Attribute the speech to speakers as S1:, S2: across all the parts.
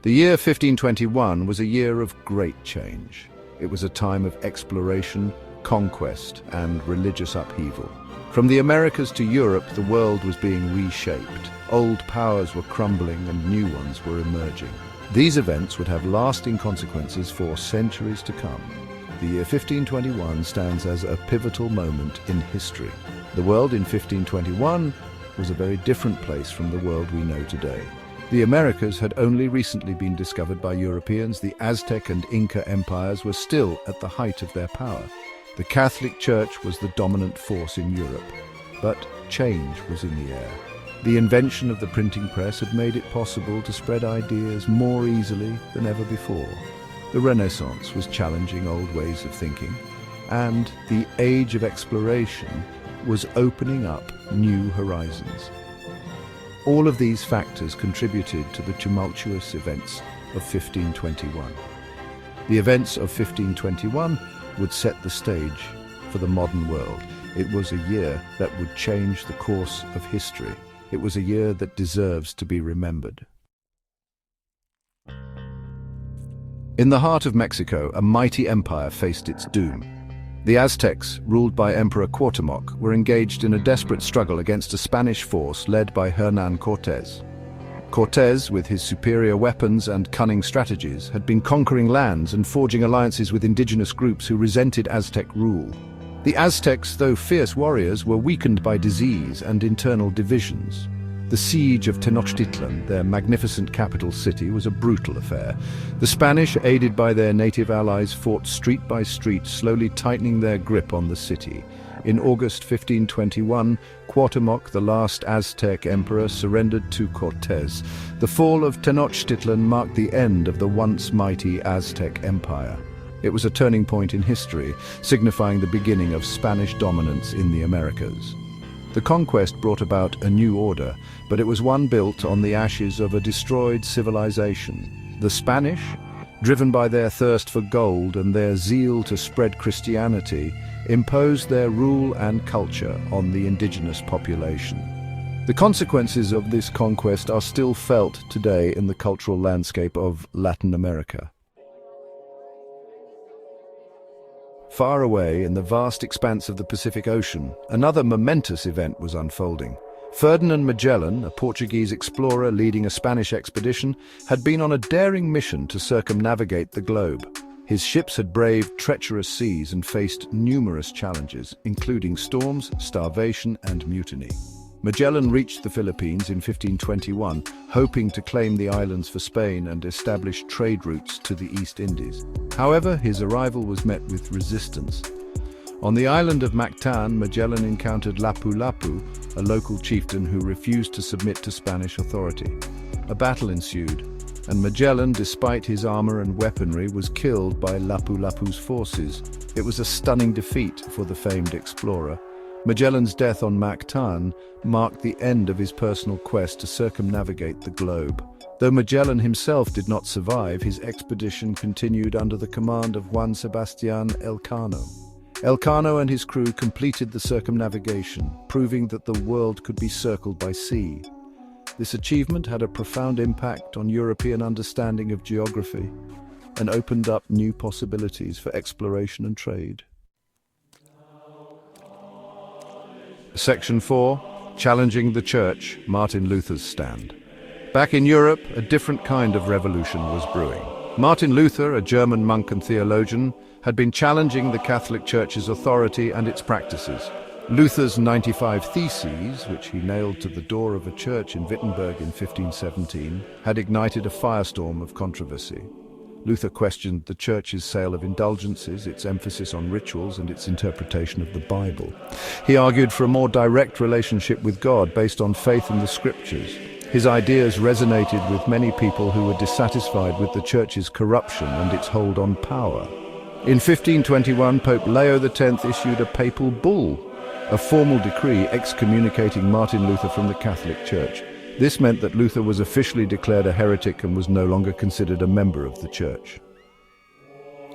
S1: The year 1521 was a year of great change. It was a time of exploration, conquest, and religious upheaval. From the Americas to Europe, the world was being reshaped. Old powers were crumbling and new ones were emerging. These events would have lasting consequences for centuries to come. The year 1521 stands as a pivotal moment in history. The world in 1521 was a very different place from the world we know today. The Americas had only recently been discovered by Europeans. The Aztec and Inca empires were still at the height of their power. The Catholic Church was the dominant force in Europe. But change was in the air. The invention of the printing press had made it possible to spread ideas more easily than ever before. The Renaissance was challenging old ways of thinking, and the age of exploration was opening up new horizons. All of these factors contributed to the tumultuous events of 1521. The events of 1521 would set the stage for the modern world. It was a year that would change the course of history. It was a year that deserves to be remembered. In the heart of Mexico, a mighty empire faced its doom. The Aztecs, ruled by Emperor Cuauhtémoc, were engaged in a desperate struggle against a Spanish force led by Hernán Cortés. Cortés, with his superior weapons and cunning strategies, had been conquering lands and forging alliances with indigenous groups who resented Aztec rule. The Aztecs, though fierce warriors, were weakened by disease and internal divisions. The siege of Tenochtitlan, their magnificent capital city, was a brutal affair. The Spanish, aided by their native allies, fought street by street, slowly tightening their grip on the city. In August 1521, Cuauhtémoc, the last Aztec emperor, surrendered to Cortés. The fall of Tenochtitlan marked the end of the once mighty Aztec Empire. It was a turning point in history, signifying the beginning of Spanish dominance in the Americas. The conquest brought about a new order, but it was one built on the ashes of a destroyed civilization. The Spanish, driven by their thirst for gold and their zeal to spread Christianity, imposed their rule and culture on the indigenous population. The consequences of this conquest are still felt today in the cultural landscape of Latin America. Far away in the vast expanse of the Pacific Ocean, another momentous event was unfolding. Ferdinand Magellan, a Portuguese explorer leading a Spanish expedition, had been on a daring mission to circumnavigate the globe. His ships had braved treacherous seas and faced numerous challenges, including storms, starvation, and mutiny. Magellan reached the Philippines in 1521, hoping to claim the islands for Spain and establish trade routes to the East Indies. However, his arrival was met with resistance. On the island of Mactan, Magellan encountered Lapu-Lapu, a local chieftain who refused to submit to Spanish authority. A battle ensued, and Magellan, despite his armor and weaponry, was killed by Lapu-Lapu's forces. It was a stunning defeat for the famed explorer. Magellan's death on Mactan marked the end of his personal quest to circumnavigate the globe. Though Magellan himself did not survive, his expedition continued under the command of Juan Sebastián Elcano. Elcano and his crew completed the circumnavigation, proving that the world could be circled by sea. This achievement had a profound impact on European understanding of geography and opened up new possibilities for exploration and trade. Section 4. Challenging the Church, Martin Luther's stand. Back in Europe, a different kind of revolution was brewing. Martin Luther, a German monk and theologian, had been challenging the Catholic Church's authority and its practices. Luther's 95 Theses, which he nailed to the door of a church in Wittenberg in 1517, had ignited a firestorm of controversy. Luther questioned the Church's sale of indulgences, its emphasis on rituals, and its interpretation of the Bible. He argued for a more direct relationship with God based on faith in the Scriptures. His ideas resonated with many people who were dissatisfied with the Church's corruption and its hold on power. In 1521, Pope Leo X issued a papal bull, a formal decree excommunicating Martin Luther from the Catholic Church. This meant that Luther was officially declared a heretic and was no longer considered a member of the Church.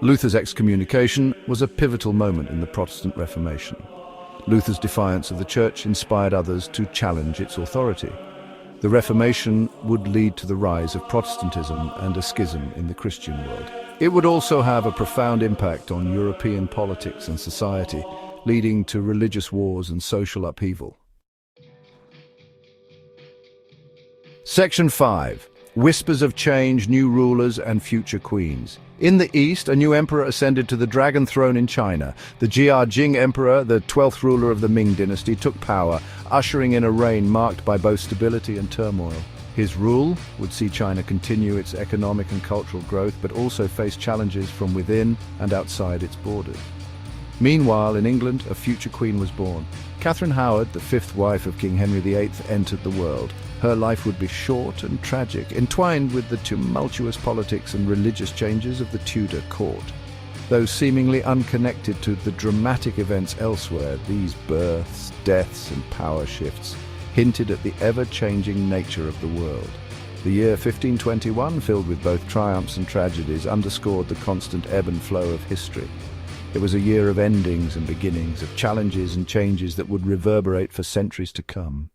S1: Luther's excommunication was a pivotal moment in the Protestant Reformation. Luther's defiance of the Church inspired others to challenge its authority. The Reformation would lead to the rise of Protestantism and a schism in the Christian world. It would also have a profound impact on European politics and society, leading to religious wars and social upheaval. Section 5. Whispers of change, new rulers and future queens. In the east, a new emperor ascended to the dragon throne in China. The Jia Jing emperor, the 12th ruler of the Ming dynasty, took power, ushering in a reign marked by both stability and turmoil. His rule would see China continue its economic and cultural growth, but also face challenges from within and outside its borders. Meanwhile, in England, a future queen was born. Catherine Howard, the fifth wife of King Henry VIII, entered the world. Her life would be short and tragic, entwined with the tumultuous politics and religious changes of the Tudor court. Though seemingly unconnected to the dramatic events elsewhere, these births, deaths and power shifts hinted at the ever-changing nature of the world. The year 1521, filled with both triumphs and tragedies, underscored the constant ebb and flow of history. It was a year of endings and beginnings, of challenges and changes that would reverberate for centuries to come.